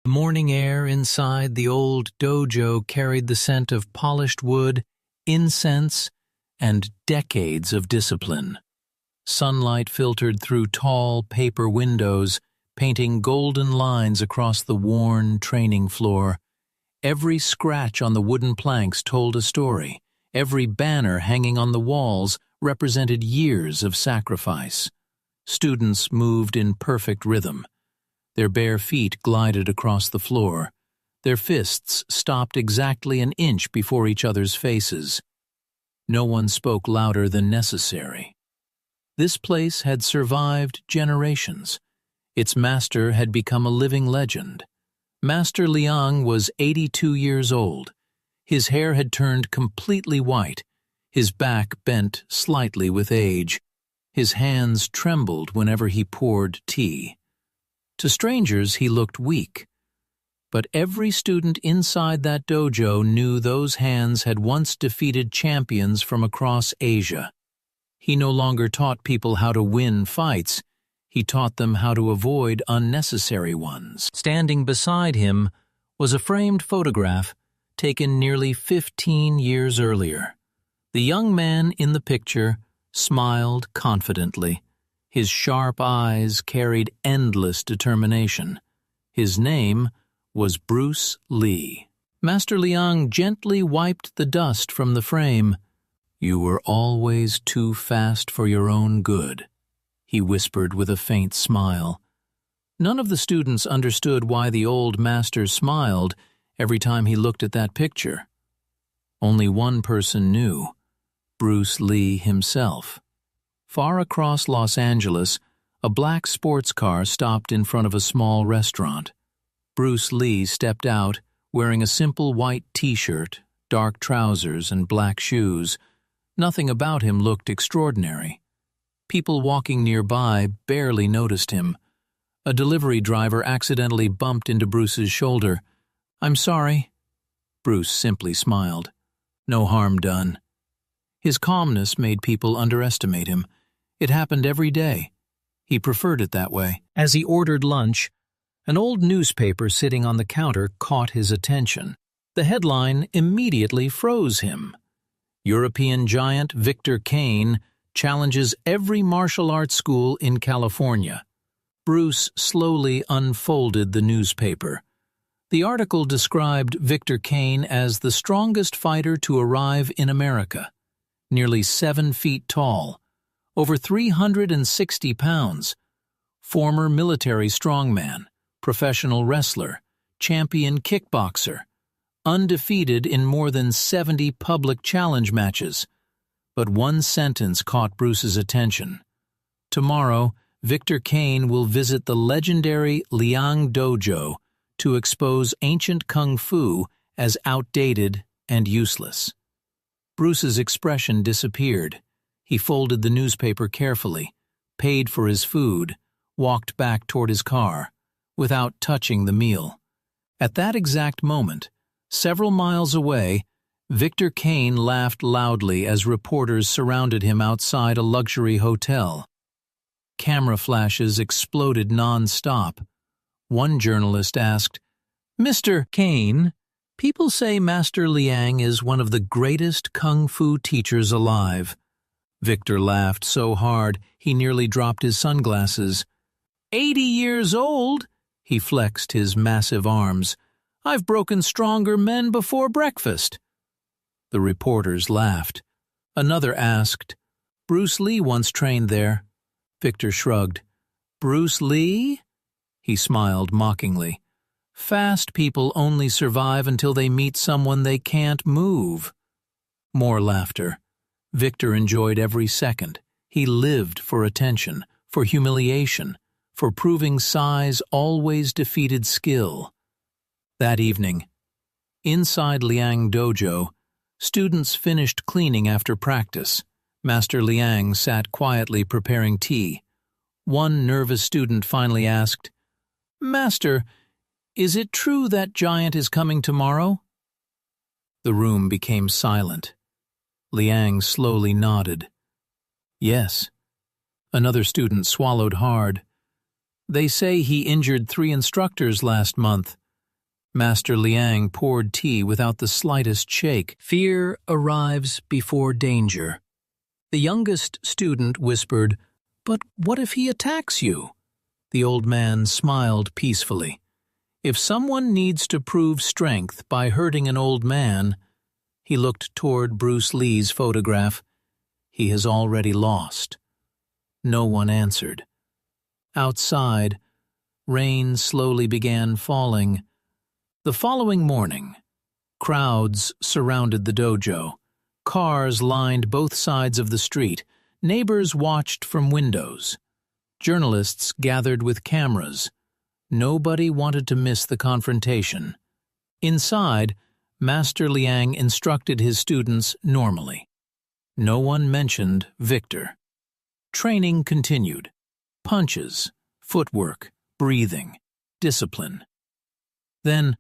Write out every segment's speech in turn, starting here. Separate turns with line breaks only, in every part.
Morning air inside the old dojo carried the scent of polished wood, incense, and decades of discipline. Sunlight filtered through tall paper windows, painting golden lines across the worn training floor. Every scratch on the wooden planks told a story. Every banner hanging on the walls represented years of sacrifice. Students moved in perfect rhythm. Their bare feet glided across the floor. Their fists stopped exactly an inch before each other's faces. No one spoke louder than necessary. This place had survived generations. Its master had become a living legend. Master Liang was 82 years old. His hair had turned completely white. His back bent slightly with age. His hands trembled whenever he poured tea. To strangers, he looked weak. But every student inside that dojo knew those hands had once defeated champions from across Asia. He no longer taught people how to win fights. He taught them how to avoid unnecessary ones. Standing beside him was a framed photograph taken nearly 15 years earlier. The young man in the picture smiled confidently. His sharp eyes carried endless determination. His name was Bruce Lee. Master Liang gently wiped the dust from the frame. "You were always too fast for your own good," he whispered with a faint smile. None of the students understood why the old master smiled every time he looked at that picture. Only one person knew: Bruce Lee himself. Far across Los Angeles, a black sports car stopped in front of a small restaurant. Bruce Lee stepped out, wearing a simple white t-shirt, dark trousers, and black shoes. Nothing about him looked extraordinary. People walking nearby barely noticed him. A delivery driver accidentally bumped into Bruce's shoulder. "I'm sorry." Bruce simply smiled. No harm done. His calmness made people underestimate him. It happened every day. He preferred it that way. As he ordered lunch, an old newspaper sitting on the counter caught his attention. The headline immediately froze him. European giant Victor Kane challenges every martial arts school in California. Bruce slowly unfolded the newspaper. The article described Victor Kane as the strongest fighter to arrive in America. Nearly 7 feet tall, over 360 pounds, former military strongman, professional wrestler, champion kickboxer, undefeated in more than 70 public challenge matches. But one sentence caught Bruce's attention. Tomorrow, Victor Kane will visit the legendary Liang Dojo to expose ancient kung fu as outdated and useless. Bruce's expression disappeared. He folded the newspaper carefully, paid for his food, walked back toward his car, without touching the meal. At that exact moment, several miles away, Victor Kane laughed loudly as reporters surrounded him outside a luxury hotel. Camera flashes exploded non-stop. One journalist asked, "Mr. Kane, people say Master Liang is one of the greatest kung fu teachers alive." Victor laughed so hard he nearly dropped his sunglasses. 80 years old?" He flexed his massive arms. "I've broken stronger men before breakfast." The reporters laughed. Another asked, "Bruce Lee once trained there." Victor shrugged. "Bruce Lee?" He smiled mockingly. "Fast people only survive until they meet someone they can't move." More laughter. Victor enjoyed every second. He lived for attention, for humiliation, for proving size always defeated skill. That evening, inside Liang Dojo, students finished cleaning after practice. Master Liang sat quietly preparing tea. One nervous student finally asked, "Master, is it true that giant is coming tomorrow?" The room became silent. Liang slowly nodded. "Yes." Another student swallowed hard. "They say he injured 3 instructors last month. Master Liang poured tea without the slightest shake. Fear arrives before danger. The youngest student whispered, "But what if he attacks you?" The old man smiled peacefully. If someone needs to prove strength by hurting an old man, he looked toward Bruce Lee's photograph, he has already lost. No one answered. Outside, rain slowly began falling. The following morning, crowds surrounded the dojo. Cars lined both sides of the street. Neighbors watched from windows. Journalists gathered with cameras. Nobody wanted to miss the confrontation. Inside, Master Liang instructed his students normally. No one mentioned Victor. Training continued. Punches, footwork, breathing, discipline. Then,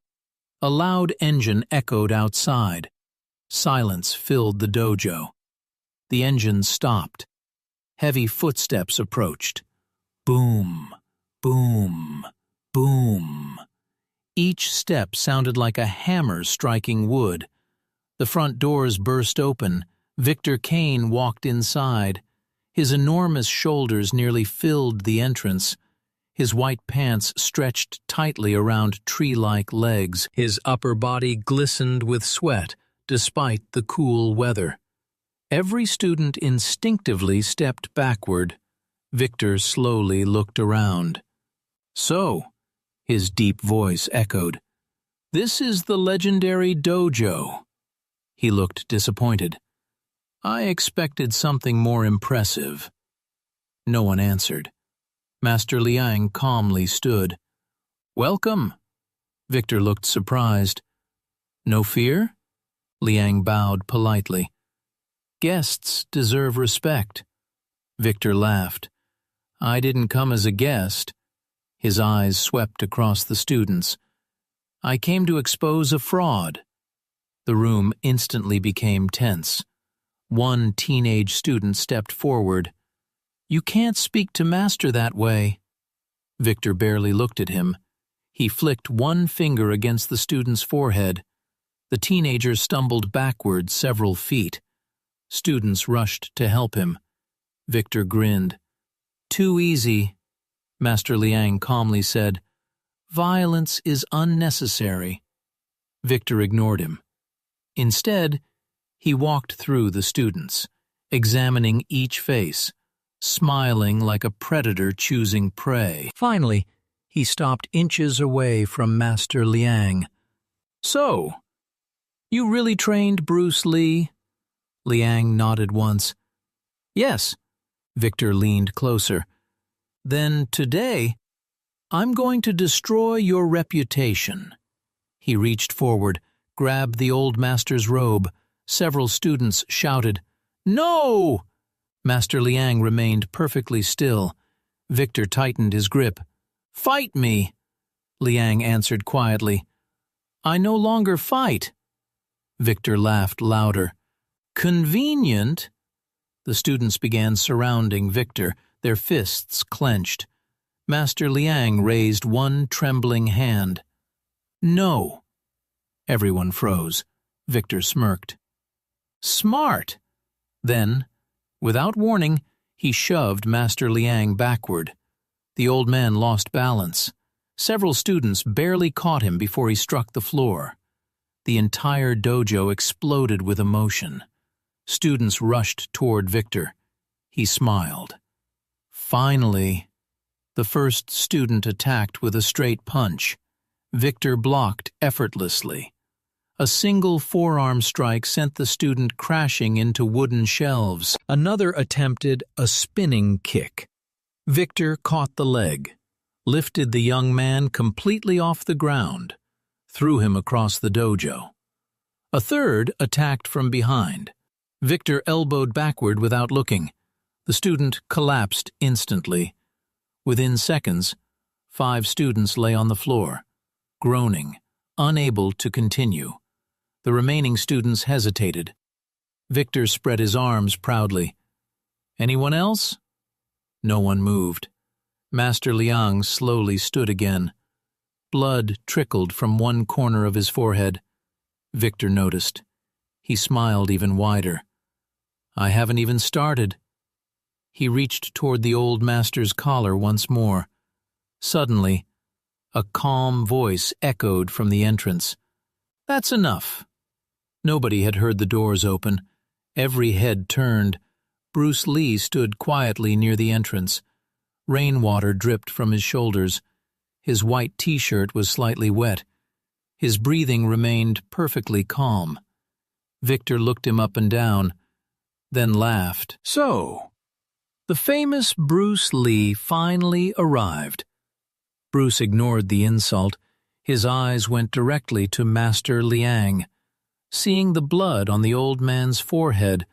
a loud engine echoed outside. Silence filled the dojo. The engine stopped. Heavy footsteps approached. Boom, boom, boom. Each step sounded like a hammer striking wood. The front doors burst open. Victor Kane walked inside. His enormous shoulders nearly filled the entrance. His white pants stretched tightly around tree-like legs. His upper body glistened with sweat, despite the cool weather. Every student instinctively stepped backward. Victor slowly looked around. "So," his deep voice echoed, "this is the legendary dojo." He looked disappointed. "I expected something more impressive." No one answered. Master Liang calmly stood. "Welcome." Victor looked surprised. "No fear?" Liang bowed politely. "Guests deserve respect." Victor laughed. "I didn't come as a guest." His eyes swept across the students. "I came to expose a fraud." The room instantly became tense. One teenage student stepped forward. "You can't speak to Master that way." Victor barely looked at him. He flicked one finger against the student's forehead. The teenager stumbled backward several feet. Students rushed to help him. Victor grinned. "Too easy," Master Liang calmly said. "Violence is unnecessary." Victor ignored him. Instead, he walked through the students, examining each face, smiling like a predator choosing prey. Finally, he stopped inches away from Master Liang. "So, you really trained Bruce Lee?" Liang nodded once. "Yes." Victor leaned closer. "Then today, I'm going to destroy your reputation." He reached forward, grabbed the old master's robe. Several students shouted, "No!" Master Liang remained perfectly still. Victor tightened his grip. "Fight me," Liang answered quietly. "I no longer fight." Victor laughed louder. "Convenient." The students began surrounding Victor, their fists clenched. Master Liang raised one trembling hand. "No." Everyone froze. Victor smirked. "Smart." Then, without warning, he shoved Master Liang backward. The old man lost balance. Several students barely caught him before he struck the floor. The entire dojo exploded with emotion. Students rushed toward Victor. He smiled. Finally, the first student attacked with a straight punch. Victor blocked effortlessly. A single forearm strike sent the student crashing into wooden shelves. Another attempted a spinning kick. Victor caught the leg, lifted the young man completely off the ground, threw him across the dojo. A third attacked from behind. Victor elbowed backward without looking. The student collapsed instantly. Within seconds, 5 students lay on the floor, groaning, unable to continue. The remaining students hesitated. Victor spread his arms proudly. "Anyone else?" No one moved. Master Liang slowly stood again. Blood trickled from one corner of his forehead. Victor noticed. He smiled even wider. I haven't even started. He reached toward the old master's collar once more. Suddenly, a calm voice echoed from the entrance. That's enough. Nobody had heard the doors open. Every head turned. Bruce Lee stood quietly near the entrance. Rainwater dripped from his shoulders. His white t-shirt was slightly wet. His breathing remained perfectly calm. Victor looked him up and down, then laughed. So, the famous Bruce Lee finally arrived. Bruce ignored the insult. His eyes went directly to Master Liang. Seeing the blood on the old man's forehead,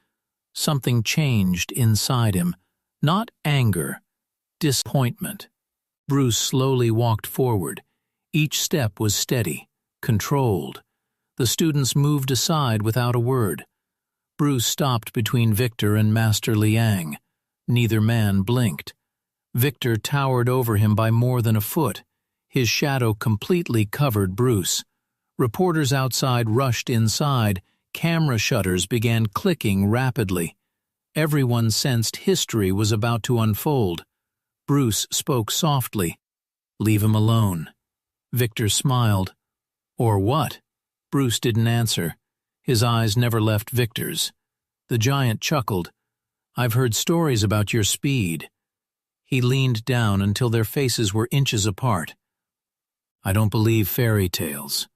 something changed inside him. Not anger, disappointment. Bruce slowly walked forward. Each step was steady, controlled. The students moved aside without a word. Bruce stopped between Victor and Master Liang. Neither man blinked. Victor towered over him by more than a foot. His shadow completely covered Bruce. Reporters outside rushed inside. Camera shutters began clicking rapidly. Everyone sensed history was about to unfold. Bruce spoke softly. Leave him alone. Victor smiled. Or what? Bruce didn't answer. His eyes never left Victor's. The giant chuckled. I've heard stories about your speed. He leaned down until their faces were inches apart. I don't believe fairy tales.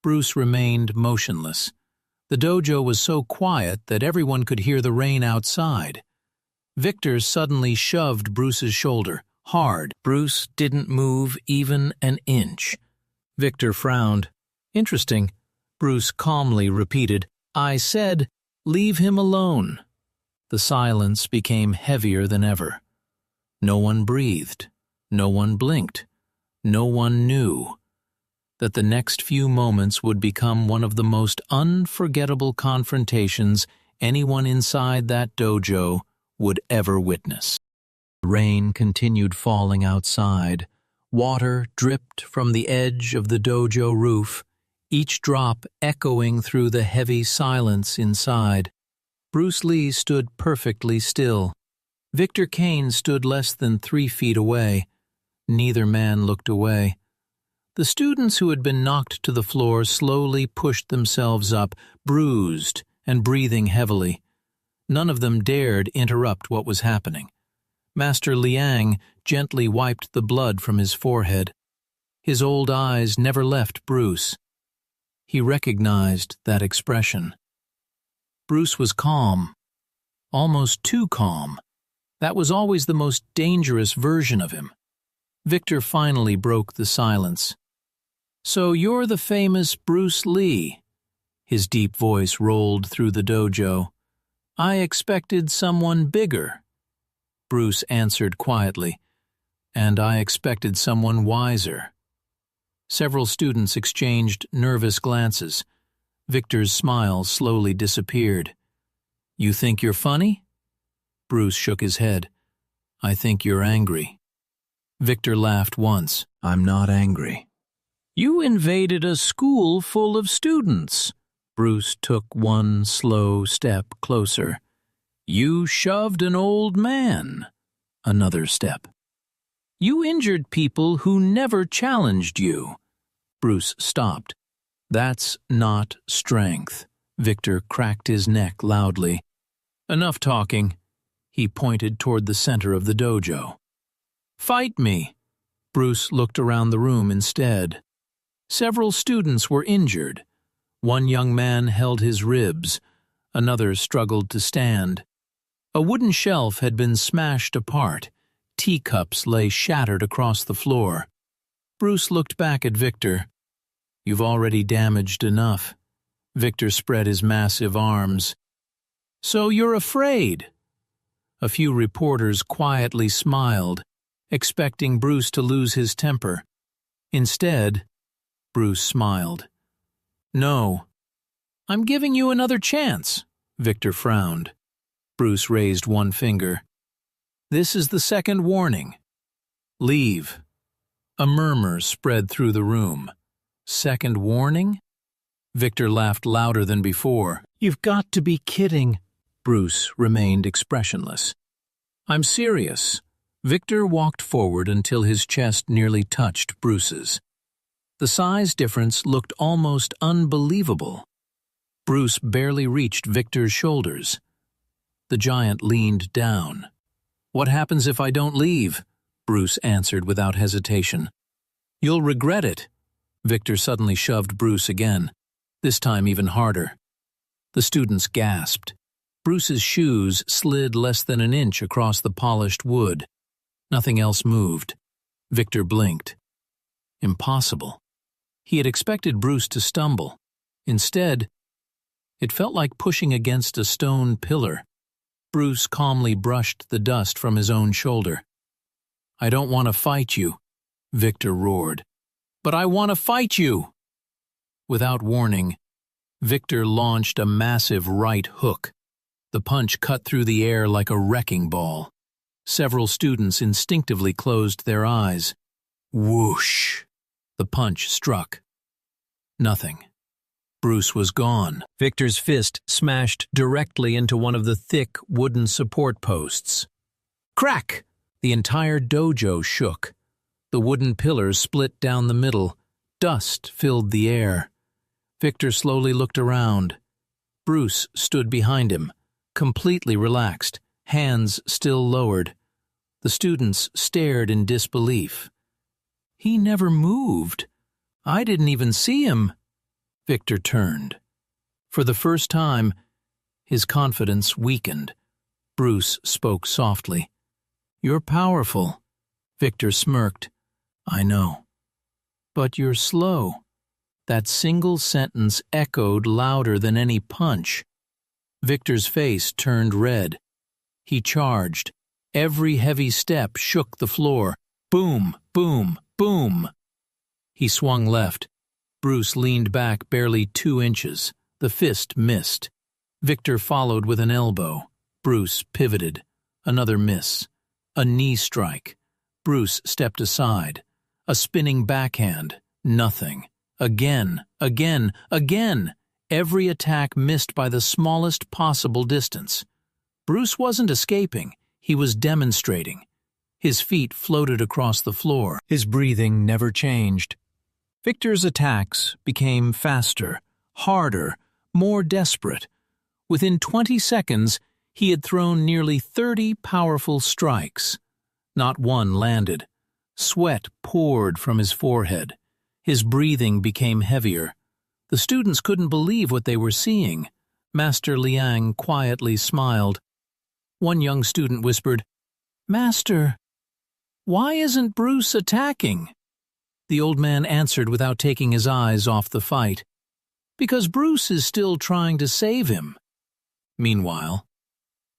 Bruce remained motionless. The dojo was so quiet that everyone could hear the rain outside. Victor suddenly shoved Bruce's shoulder, hard. Bruce didn't move even an inch. Victor frowned. Interesting. Bruce calmly repeated, I said, leave him alone. The silence became heavier than ever. No one breathed. No one blinked. No one knew that the next few moments would become one of the most unforgettable confrontations anyone inside that dojo would ever witness. The rain continued falling outside. Water dripped from the edge of the dojo roof, each drop echoing through the heavy silence inside. Bruce Lee stood perfectly still. Victor Kane stood less than 3 feet away. Neither man looked away. The students who had been knocked to the floor slowly pushed themselves up, bruised and breathing heavily. None of them dared interrupt what was happening. Master Liang gently wiped the blood from his forehead. His old eyes never left Bruce. He recognized that expression. Bruce was calm, almost too calm. That was always the most dangerous version of him. Victor finally broke the silence. So you're the famous Bruce Lee? His deep voice rolled through the dojo. I expected someone bigger. Bruce answered quietly, and I expected someone wiser. Several students exchanged nervous glances. Victor's smile slowly disappeared. You think you're funny? Bruce shook his head. I think you're angry. Victor laughed once. I'm not angry. You invaded a school full of students. Bruce took one slow step closer. You shoved an old man. Another step. You injured people who never challenged you. Bruce stopped. That's not strength. Victor cracked his neck loudly. Enough talking. He pointed toward the center of the dojo. Fight me. Bruce looked around the room instead. Several students were injured. One young man held his ribs. Another struggled to stand. A wooden shelf had been smashed apart. Teacups lay shattered across the floor. Bruce looked back at Victor. You've already damaged enough. Victor spread his massive arms. So you're afraid? A few reporters quietly smiled, expecting Bruce to lose his temper. Instead, Bruce smiled. No. I'm giving you another chance. Victor frowned. Bruce raised one finger. This is the second warning. Leave. A murmur spread through the room. Second warning? Victor laughed louder than before. You've got to be kidding. Bruce remained expressionless. I'm serious. Victor walked forward until his chest nearly touched Bruce's. The size difference looked almost unbelievable. Bruce barely reached Victor's shoulders. The giant leaned down. What happens if I don't leave? Bruce answered without hesitation. You'll regret it. Victor suddenly shoved Bruce again, this time even harder. The students gasped. Bruce's shoes slid less than an inch across the polished wood. Nothing else moved. Victor blinked. Impossible. He had expected Bruce to stumble. Instead, it felt like pushing against a stone pillar. Bruce calmly brushed the dust from his own shoulder. I don't want to fight you, Victor roared. But I want to fight you! Without warning, Victor launched a massive right hook. The punch cut through the air like a wrecking ball. Several students instinctively closed their eyes. Whoosh! The punch struck. Nothing. Bruce was gone. Victor's fist smashed directly into one of the thick wooden support posts. Crack! The entire dojo shook. The wooden pillars split down the middle. Dust filled the air. Victor slowly looked around. Bruce stood behind him, completely relaxed, hands still lowered. The students stared in disbelief. He never moved. I didn't even see him. Victor turned. For the first time, his confidence weakened. Bruce spoke softly. You're powerful. Victor smirked. I know. But you're slow. That single sentence echoed louder than any punch. Victor's face turned red. He charged. Every heavy step shook the floor. Boom, boom, boom. He swung left. Bruce leaned back barely 2 inches. The fist missed. Victor followed with an elbow. Bruce pivoted. Another miss. A knee strike. Bruce stepped aside. A spinning backhand. Nothing. Again, again, again. Every attack missed by the smallest possible distance. Bruce wasn't escaping. He was demonstrating. His feet floated across the floor. His breathing never changed. Victor's attacks became faster, harder, more desperate. Within 20 seconds, he had thrown nearly 30 powerful strikes. Not one landed. Sweat poured from his forehead. His breathing became heavier. The students couldn't believe what they were seeing. Master Liang quietly smiled. One young student whispered, Master, why isn't Bruce attacking? The old man answered without taking his eyes off the fight. Because Bruce is still trying to save him. Meanwhile,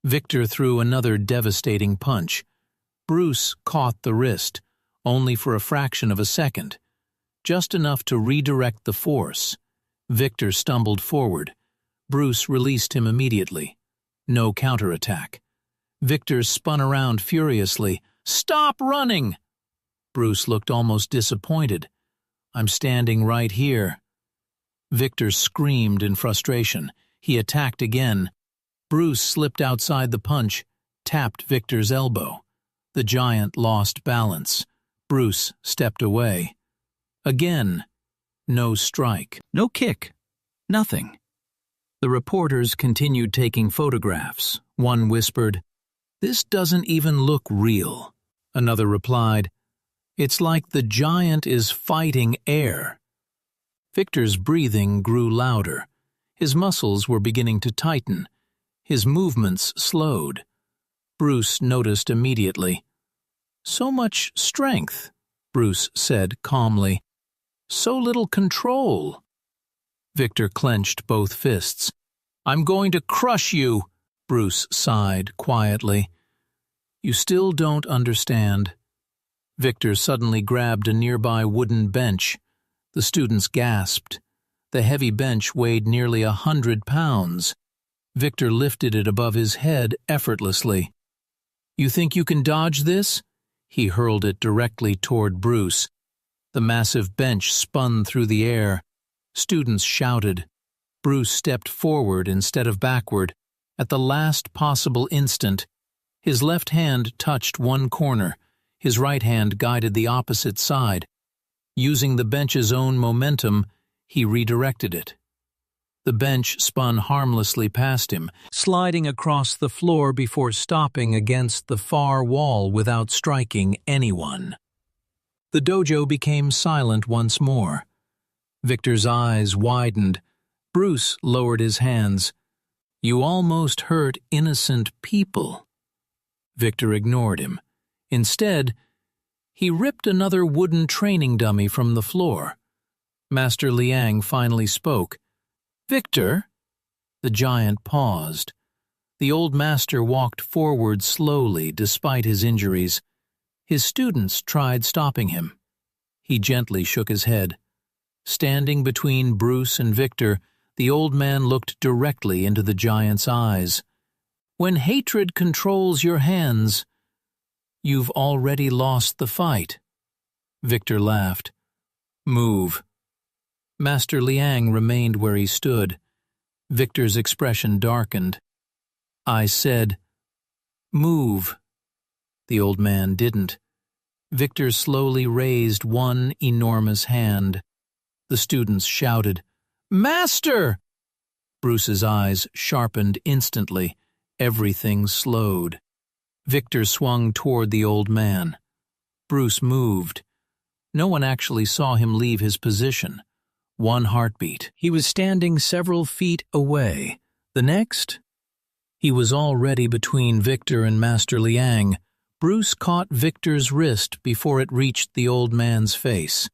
Victor threw another devastating punch. Bruce caught the wrist, only for a fraction of a second. Just enough to redirect the force. Victor stumbled forward. Bruce released him immediately. No counterattack. Victor spun around furiously. Stop running! Bruce looked almost disappointed. I'm standing right here. Victor screamed in frustration. He attacked again. Bruce slipped outside the punch, tapped Victor's elbow. The giant lost balance. Bruce stepped away. Again, no strike, no kick, nothing. The reporters continued taking photographs. One whispered, This doesn't even look real. Another replied, It's like the giant is fighting air. Victor's breathing grew louder. His muscles were beginning to tighten. His movements slowed. Bruce noticed immediately. So much strength, Bruce said calmly. So little control. Victor clenched both fists. I'm going to crush you, Bruce sighed quietly. You still don't understand. Victor suddenly grabbed a nearby wooden bench. The students gasped. The heavy bench weighed nearly 100 pounds. Victor lifted it above his head effortlessly. You think you can dodge this? He hurled it directly toward Bruce. The massive bench spun through the air. Students shouted. Bruce stepped forward instead of backward. At the last possible instant, his left hand touched one corner. His right hand guided the opposite side. Using the bench's own momentum, he redirected it. The bench spun harmlessly past him, sliding across the floor before stopping against the far wall without striking anyone. The dojo became silent once more. Victor's eyes widened. Bruce lowered his hands. "You almost hurt innocent people." Victor ignored him. Instead, he ripped another wooden training dummy from the floor. Master Liang finally spoke. "Victor?" The giant paused. The old master walked forward slowly despite his injuries. His students tried stopping him. He gently shook his head. Standing between Bruce and Victor, the old man looked directly into the giant's eyes. "When hatred controls your hands, you've already lost the fight." Victor laughed. "Move." Master Liang remained where he stood. Victor's expression darkened. "I said, move." The old man didn't. Victor slowly raised one enormous hand. The students shouted, "Master!" Bruce's eyes sharpened instantly. Everything slowed. Victor swung toward the old man. Bruce moved. No one actually saw him leave his position. One heartbeat. He was standing several feet away. The next, he was already between Victor and Master Liang. Bruce caught Victor's wrist before it reached the old man's face.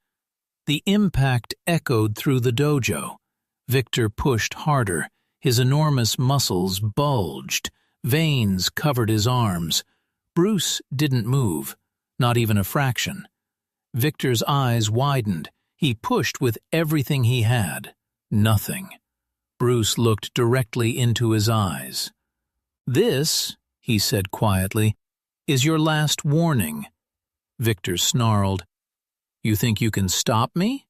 The impact echoed through the dojo. Victor pushed harder. His enormous muscles bulged. Veins covered his arms. Bruce didn't move, not even a fraction. Victor's eyes widened. He pushed with everything he had. Nothing. Bruce looked directly into his eyes. "This," he said quietly, "is your last warning." Victor snarled. "You think you can stop me?"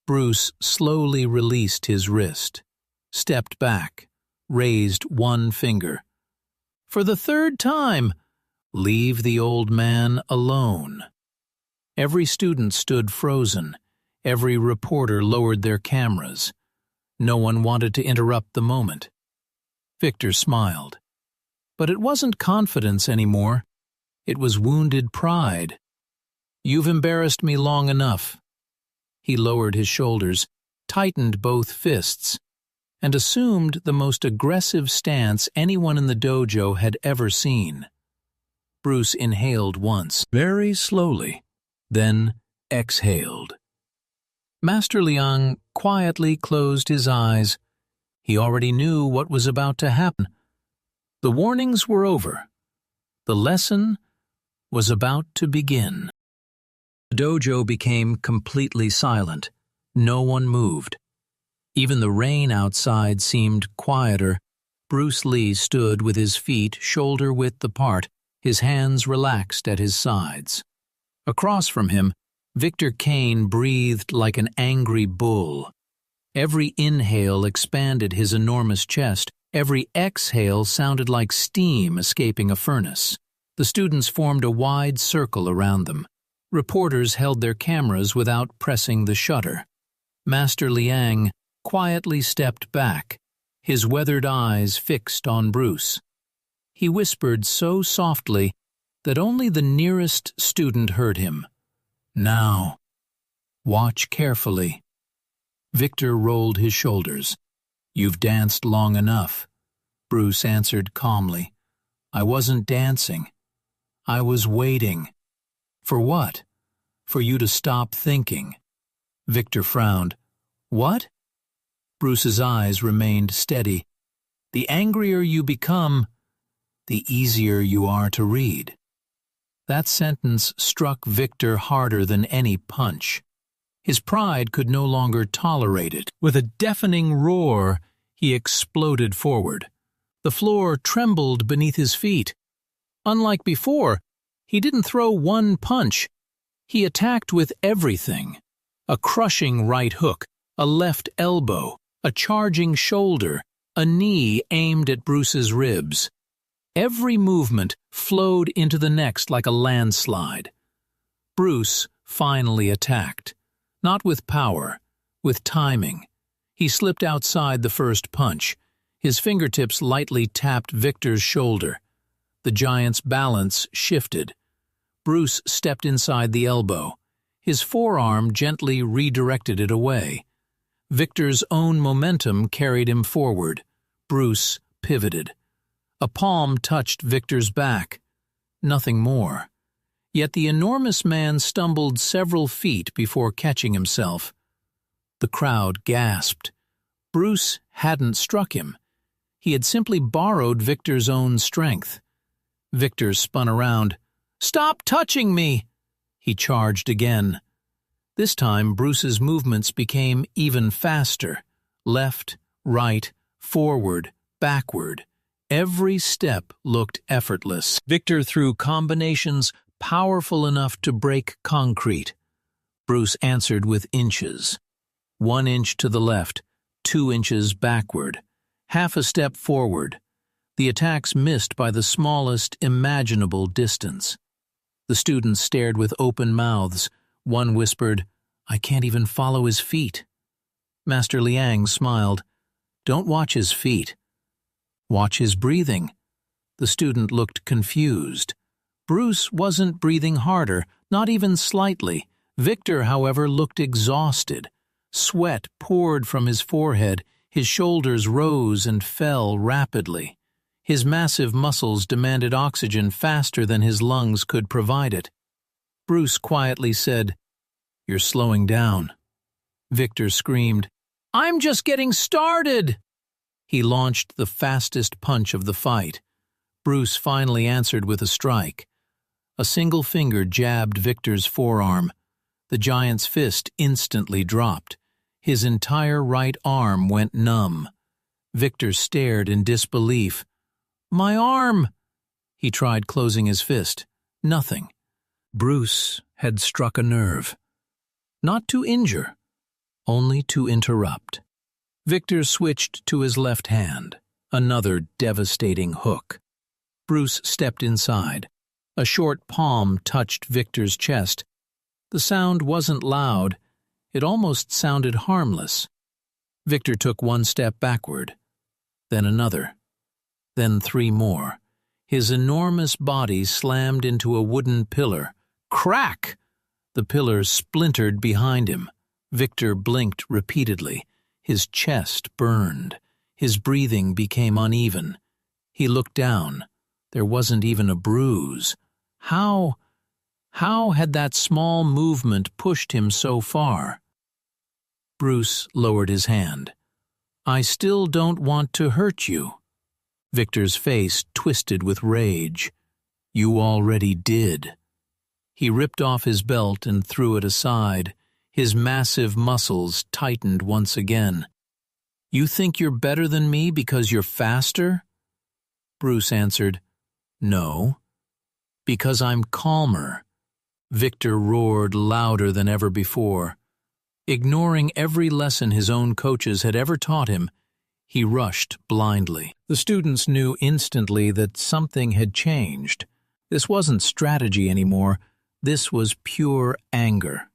Bruce slowly released his wrist, stepped back, raised one finger. "For the third time, leave the old man alone." Every student stood frozen. Every reporter lowered their cameras. No one wanted to interrupt the moment. Victor smiled. But it wasn't confidence anymore. It was wounded pride. "You've embarrassed me long enough." He lowered his shoulders, tightened both fists, and assumed the most aggressive stance anyone in the dojo had ever seen. Bruce inhaled once, very slowly, then exhaled. Master Liang quietly closed his eyes. He already knew what was about to happen. The warnings were over. The lesson was about to begin. The dojo became completely silent. No one moved. Even the rain outside seemed quieter. Bruce Lee stood with his feet shoulder-width apart, his hands relaxed at his sides. Across from him, Victor Kane breathed like an angry bull. Every inhale expanded his enormous chest. Every exhale sounded like steam escaping a furnace. The students formed a wide circle around them. Reporters held their cameras without pressing the shutter. Master Liang quietly stepped back, his weathered eyes fixed on Bruce. He whispered so softly that only the nearest student heard him. "Now, watch carefully." Victor rolled his shoulders. "You've danced long enough," Bruce answered calmly. "I wasn't dancing. I was waiting." "For what?" "For you to stop thinking." Victor frowned. "What?" Bruce's eyes remained steady. "The angrier you become, the easier you are to read." That sentence struck Victor harder than any punch. His pride could no longer tolerate it. With a deafening roar, he exploded forward. The floor trembled beneath his feet. Unlike before, he didn't throw one punch. He attacked with everything. A crushing right hook, a left elbow, a charging shoulder, a knee aimed at Bruce's ribs. Every movement flowed into the next like a landslide. Bruce finally attacked. Not with power, with timing. He slipped outside the first punch. His fingertips lightly tapped Victor's shoulder. The giant's balance shifted. Bruce stepped inside the elbow. His forearm gently redirected it away. Victor's own momentum carried him forward. Bruce pivoted. A palm touched Victor's back. Nothing more. Yet the enormous man stumbled several feet before catching himself. The crowd gasped. Bruce hadn't struck him. He had simply borrowed Victor's own strength. Victor spun around. "Stop touching me!" He charged again. This time, Bruce's movements became even faster. Left, right, forward, backward. Every step looked effortless. Victor threw combinations powerful enough to break concrete. Bruce answered with inches. 1 inch to the left, 2 inches backward, half a step forward. The attacks missed by the smallest imaginable distance. The students stared with open mouths. One whispered, "I can't even follow his feet." Master Liang smiled. "Don't watch his feet. Watch his breathing." The student looked confused. Bruce wasn't breathing harder, not even slightly. Victor, however, looked exhausted. Sweat poured from his forehead. His shoulders rose and fell rapidly. His massive muscles demanded oxygen faster than his lungs could provide it. Bruce quietly said, "You're slowing down." Victor screamed, "I'm just getting started!" He launched the fastest punch of the fight. Bruce finally answered with a strike. A single finger jabbed Victor's forearm. The giant's fist instantly dropped. His entire right arm went numb. Victor stared in disbelief. "My arm!" He tried closing his fist. Nothing. Bruce had struck a nerve. Not to injure, only to interrupt. Victor switched to his left hand. Another devastating hook. Bruce stepped inside. A short palm touched Victor's chest. The sound wasn't loud. It almost sounded harmless. Victor took 1 step backward, then another, then 3 more. His enormous body slammed into a wooden pillar. Crack! The pillar splintered behind him. Victor blinked repeatedly. His chest burned. His breathing became uneven. He looked down. There wasn't even a bruise. How had that small movement pushed him so far? Bruce lowered his hand. "I still don't want to hurt you." Victor's face twisted with rage. "You already did." He ripped off his belt and threw it aside. His massive muscles tightened once again. "You think you're better than me because you're faster?" Bruce answered, "No, because I'm calmer." Victor roared louder than ever before. Ignoring every lesson his own coaches had ever taught him, he rushed blindly. The students knew instantly that something had changed. This wasn't strategy anymore. This was pure anger.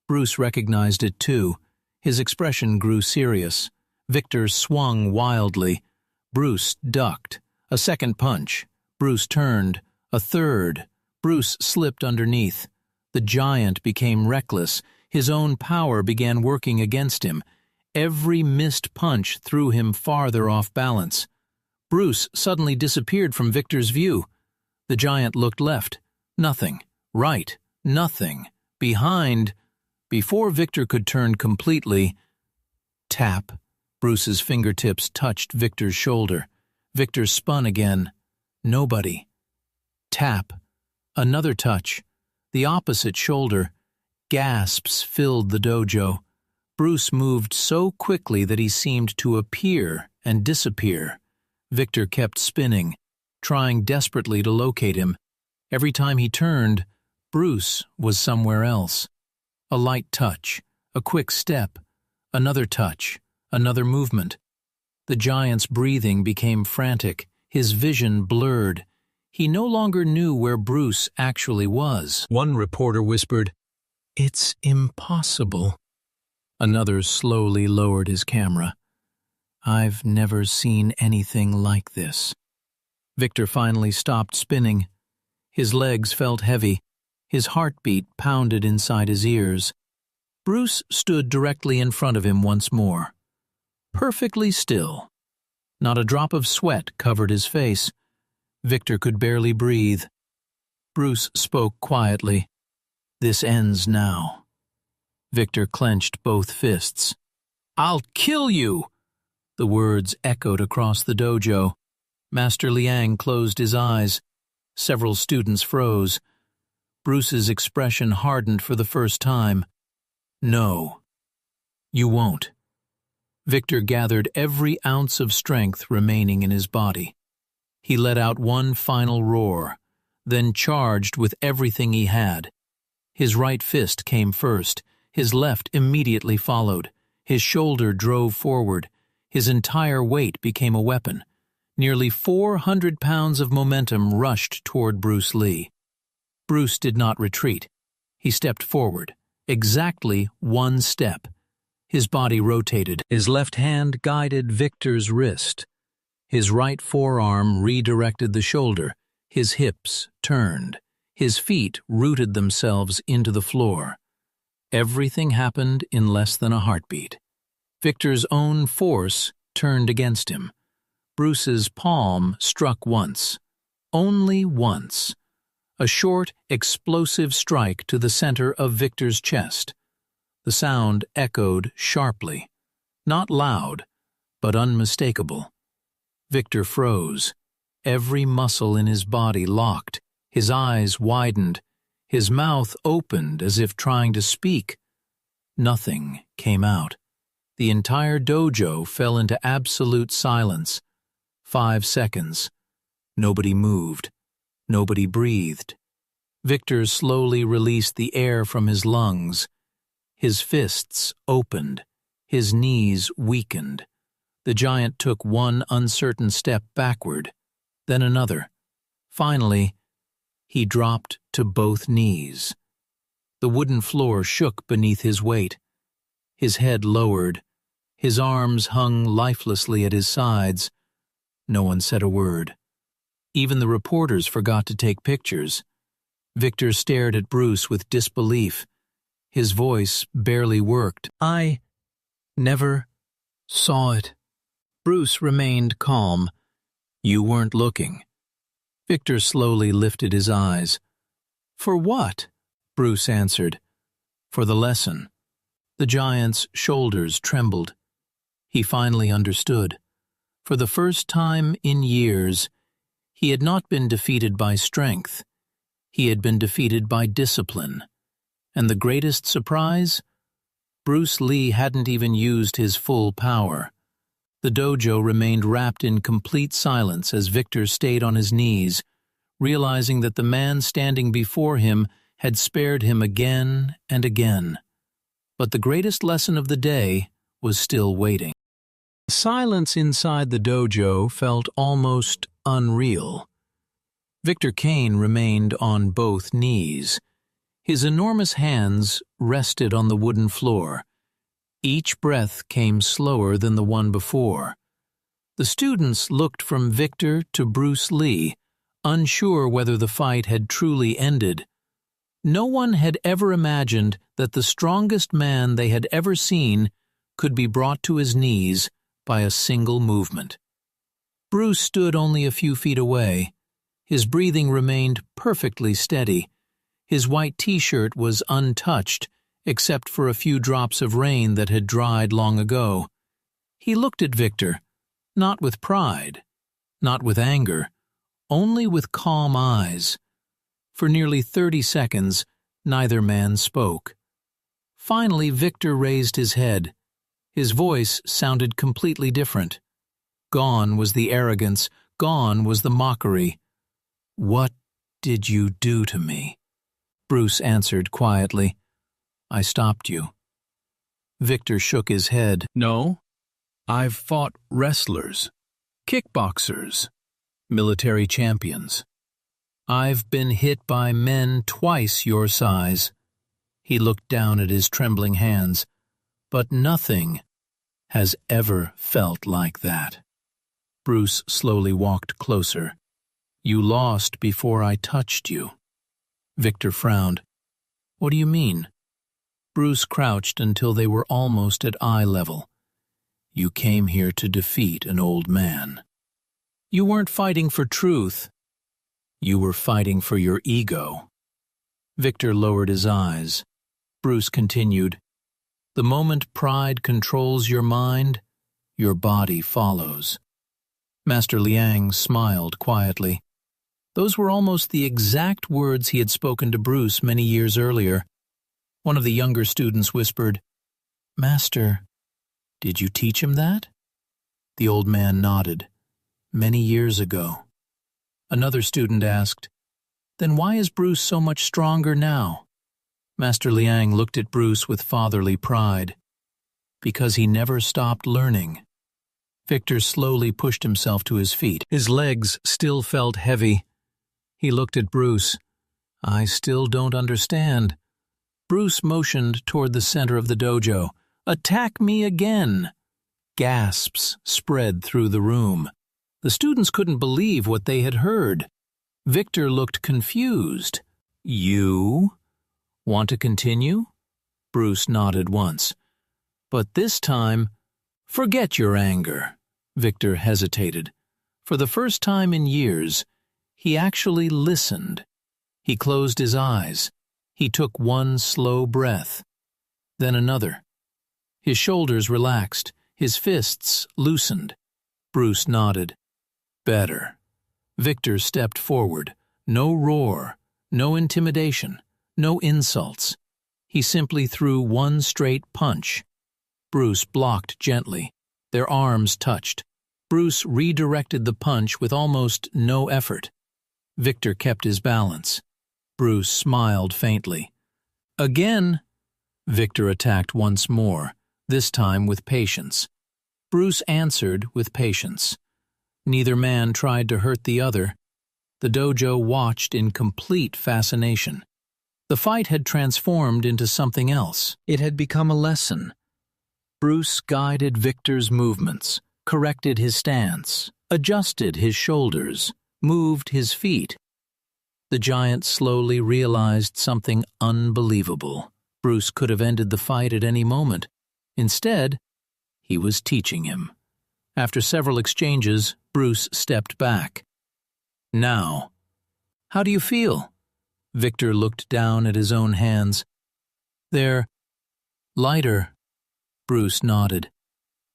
Bruce recognized it too. His expression grew serious. Victor swung wildly. Bruce ducked. A second punch. Bruce turned. A third. Bruce slipped underneath. The giant became reckless. His own power began working against him. Every missed punch threw him farther off balance. Bruce suddenly disappeared from Victor's view. The giant looked left. Nothing. Right. Nothing. Behind. Before Victor could turn completely, tap. Bruce's fingertips touched Victor's shoulder. Victor spun again. Nobody. Tap. Another touch. The opposite shoulder. Gasps filled the dojo. Bruce moved so quickly that he seemed to appear and disappear. Victor kept spinning, trying desperately to locate him. Every time he turned, Bruce was somewhere else. A light touch, a quick step, another touch, another movement. The giant's breathing became frantic, his vision blurred. He no longer knew where Bruce actually was. One reporter whispered, "It's impossible." Another slowly lowered his camera. "I've never seen anything like this." Victor finally stopped spinning. His legs felt heavy. His heartbeat pounded inside his ears. Bruce stood directly in front of him once more. Perfectly still. Not a drop of sweat covered his face. Victor could barely breathe. Bruce spoke quietly. "This ends now." Victor clenched both fists. "I'll kill you!" The words echoed across the dojo. Master Liang closed his eyes. Several students froze. Bruce's expression hardened for the first time. "No, you won't." Victor gathered every ounce of strength remaining in his body. He let out one final roar, then charged with everything he had. His right fist came first, his left immediately followed. His shoulder drove forward. His entire weight became a weapon. Nearly 400 pounds of momentum rushed toward Bruce Lee. Bruce did not retreat. He stepped forward, exactly one step. His body rotated. His left hand guided Victor's wrist. His right forearm redirected the shoulder. His hips turned. His feet rooted themselves into the floor. Everything happened in less than a heartbeat. Victor's own force turned against him. Bruce's palm struck once. Only once. A short, explosive strike to the center of Victor's chest. The sound echoed sharply. Not loud, but unmistakable. Victor froze. Every muscle in his body locked. His eyes widened. His mouth opened as if trying to speak. Nothing came out. The entire dojo fell into absolute silence. 5 seconds. Nobody moved. Nobody breathed. Victor slowly released the air from his lungs. His fists opened. His knees weakened. The giant took one uncertain step backward, then another. Finally, he dropped to both knees. The wooden floor shook beneath his weight. His head lowered. His arms hung lifelessly at his sides. No one said a word. Even the reporters forgot to take pictures. Victor stared at Bruce with disbelief. His voice barely worked. "I never saw it." Bruce remained calm. "You weren't looking." Victor slowly lifted his eyes. "For what?" Bruce answered. "For the lesson." The giant's shoulders trembled. He finally understood. For the first time in years, he had not been defeated by strength. He had been defeated by discipline. And the greatest surprise? Bruce Lee hadn't even used his full power. The dojo remained wrapped in complete silence as Victor stayed on his knees, realizing that the man standing before him had spared him again and again. But the greatest lesson of the day was still waiting. The silence inside the dojo felt almost unreal. Victor Kane remained on both knees. His enormous hands rested on the wooden floor. Each breath came slower than the one before. The students looked from Victor to Bruce Lee, unsure whether the fight had truly ended. No one had ever imagined that the strongest man they had ever seen could be brought to his knees by a single movement. Bruce stood only a few feet away. His breathing remained perfectly steady. His white t-shirt was untouched, except for a few drops of rain that had dried long ago. He looked at Victor, not with pride, not with anger, only with calm eyes. For nearly 30 seconds, neither man spoke. Finally, Victor raised his head. His voice sounded completely different. Gone was the arrogance, gone was the mockery. "What did you do to me?" Bruce answered quietly. I stopped you. Victor shook his head. No, I've fought wrestlers, kickboxers, military champions. I've been hit by men twice your size. He looked down at his trembling hands, but nothing has ever felt like that. Bruce slowly walked closer. You lost before I touched you. Victor frowned. What do you mean? Bruce crouched until they were almost at eye level. You came here to defeat an old man. You weren't fighting for truth. You were fighting for your ego. Victor lowered his eyes. Bruce continued, the moment pride controls your mind, your body follows. Master Liang smiled quietly. Those were almost the exact words he had spoken to Bruce many years earlier. One of the younger students whispered, Master, did you teach him that? The old man nodded. Many years ago. Another student asked, Then why is Bruce so much stronger now? Master Liang looked at Bruce with fatherly pride. Because he never stopped learning. Victor slowly pushed himself to his feet. His legs still felt heavy. He looked at Bruce. I still don't understand. Bruce motioned toward the center of the dojo. Attack me again! Gasps spread through the room. The students couldn't believe what they had heard. Victor looked confused. You want to continue? Bruce nodded once. But this time, forget your anger. Victor hesitated. For the first time in years, he actually listened. He closed his eyes. He took one slow breath, then another. His shoulders relaxed, his fists loosened. Bruce nodded. Better. Victor stepped forward. No roar, no intimidation, no insults. He simply threw one straight punch. Bruce blocked gently. Their arms touched. Bruce redirected the punch with almost no effort. Victor kept his balance. Bruce smiled faintly. Again! Victor attacked once more, this time with patience. Bruce answered with patience. Neither man tried to hurt the other. The dojo watched in complete fascination. The fight had transformed into something else. It had become a lesson. Bruce guided Victor's movements, corrected his stance, adjusted his shoulders, moved his feet. The giant slowly realized something unbelievable. Bruce could have ended the fight at any moment. Instead, he was teaching him. After several exchanges, Bruce stepped back. Now, how do you feel? Victor looked down at his own hands. They're lighter, Bruce nodded,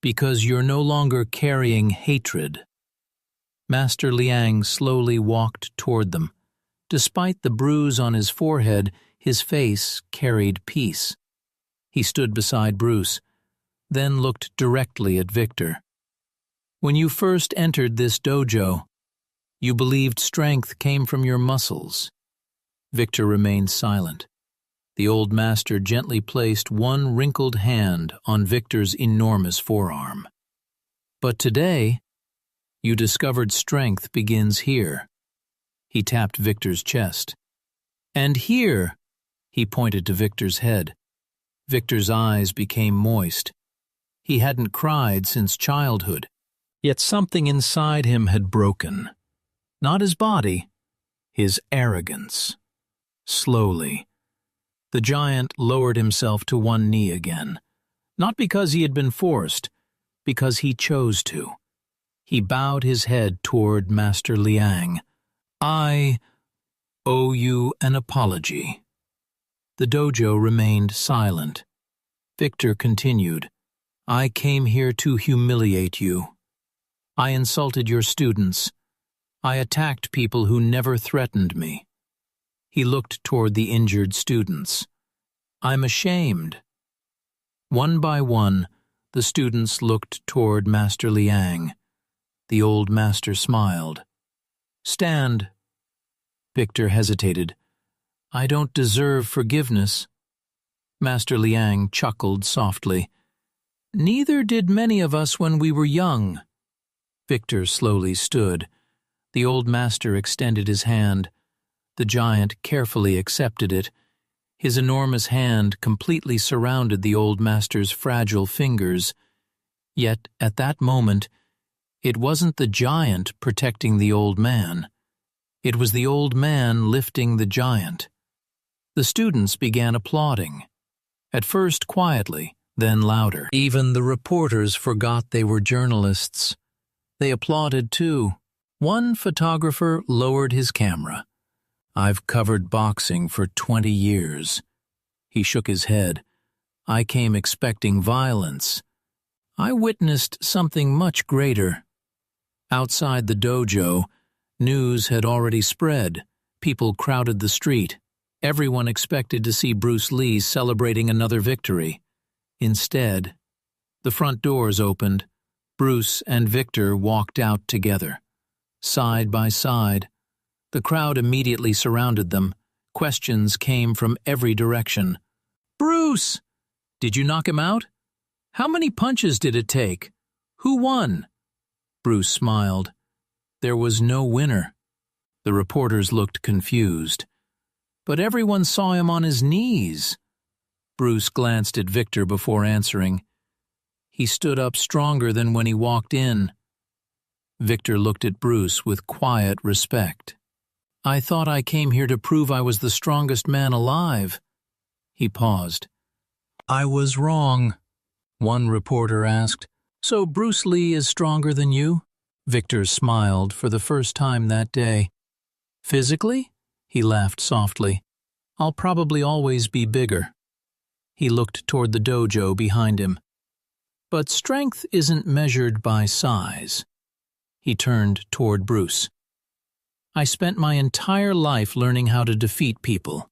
because you're no longer carrying hatred. Master Liang slowly walked toward them. Despite the bruise on his forehead, his face carried peace. He stood beside Bruce, then looked directly at Victor. When you first entered this dojo, you believed strength came from your muscles. Victor remained silent. The old master gently placed one wrinkled hand on Victor's enormous forearm. But today, you discovered strength begins here. He tapped Victor's chest. And here, he pointed to Victor's head. Victor's eyes became moist. He hadn't cried since childhood, yet something inside him had broken. Not his body, his arrogance. Slowly, the giant lowered himself to one knee again, not because he had been forced, because he chose to. He bowed his head toward Master Liang. I owe you an apology. The dojo remained silent. Victor continued, I came here to humiliate you. I insulted your students. I attacked people who never threatened me. He looked toward the injured students. I'm ashamed. One by one, the students looked toward Master Liang. The old master smiled. Stand. Victor hesitated. I don't deserve forgiveness. Master Liang chuckled softly. Neither did many of us when we were young. Victor slowly stood. The old master extended his hand. The giant carefully accepted it. His enormous hand completely surrounded the old master's fragile fingers. Yet, at that moment, it wasn't the giant protecting the old man. It was the old man lifting the giant. The students began applauding. At first quietly, then louder. Even the reporters forgot they were journalists. They applauded too. One photographer lowered his camera. I've covered boxing for 20 years. He shook his head. I came expecting violence. I witnessed something much greater. Outside the dojo, news had already spread. People crowded the street. Everyone expected to see Bruce Lee celebrating another victory. Instead, the front doors opened. Bruce and Victor walked out together. Side by side, the crowd immediately surrounded them. Questions came from every direction. Bruce! Did you knock him out? How many punches did it take? Who won? Bruce smiled. There was no winner. The reporters looked confused. But everyone saw him on his knees. Bruce glanced at Victor before answering. He stood up stronger than when he walked in. Victor looked at Bruce with quiet respect. I thought I came here to prove I was the strongest man alive. He paused. I was wrong. One reporter asked, So Bruce Lee is stronger than you? Victor smiled for the first time that day. Physically? He laughed softly. I'll probably always be bigger. He looked toward the dojo behind him. But strength isn't measured by size. He turned toward Bruce. I spent my entire life learning how to defeat people.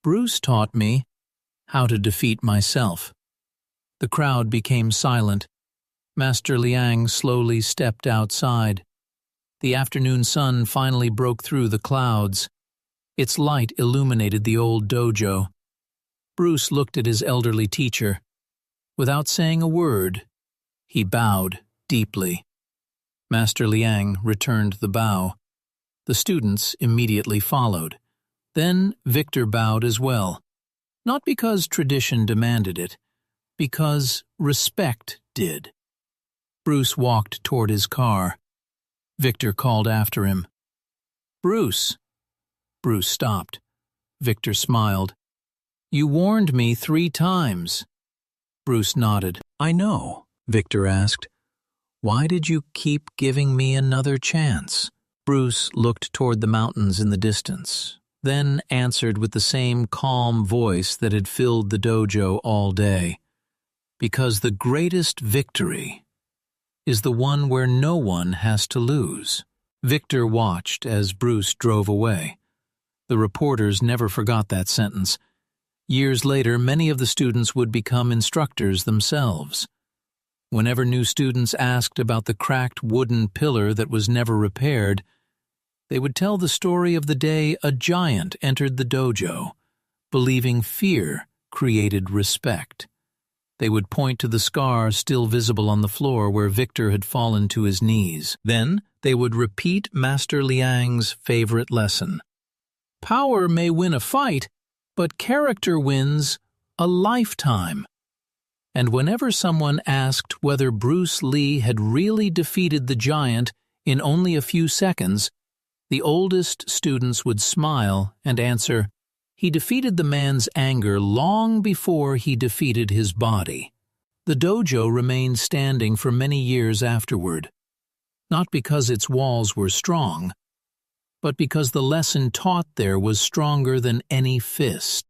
Bruce taught me how to defeat myself. The crowd became silent. Master Liang slowly stepped outside. The afternoon sun finally broke through the clouds. Its light illuminated the old dojo. Bruce looked at his elderly teacher. Without saying a word, he bowed deeply. Master Liang returned the bow. The students immediately followed. Then Victor bowed as well. Not because tradition demanded it, because respect did. Bruce walked toward his car. Victor called after him. Bruce. Bruce stopped. Victor smiled. You warned me 3 times. Bruce nodded. I know, Victor asked. Why did you keep giving me another chance? Bruce looked toward the mountains in the distance, then answered with the same calm voice that had filled the dojo all day. Because the greatest victory is the one where no one has to lose. Victor watched as Bruce drove away. The reporters never forgot that sentence. Years later, many of the students would become instructors themselves. Whenever new students asked about the cracked wooden pillar that was never repaired, they would tell the story of the day a giant entered the dojo, believing fear created respect. They would point to the scar still visible on the floor where Victor had fallen to his knees. Then they would repeat Master Liang's favorite lesson. Power may win a fight, but character wins a lifetime. And whenever someone asked whether Bruce Lee had really defeated the giant in only a few seconds, the oldest students would smile and answer, he defeated the man's anger long before he defeated his body. The dojo remained standing for many years afterward, not because its walls were strong, but because the lesson taught there was stronger than any fist.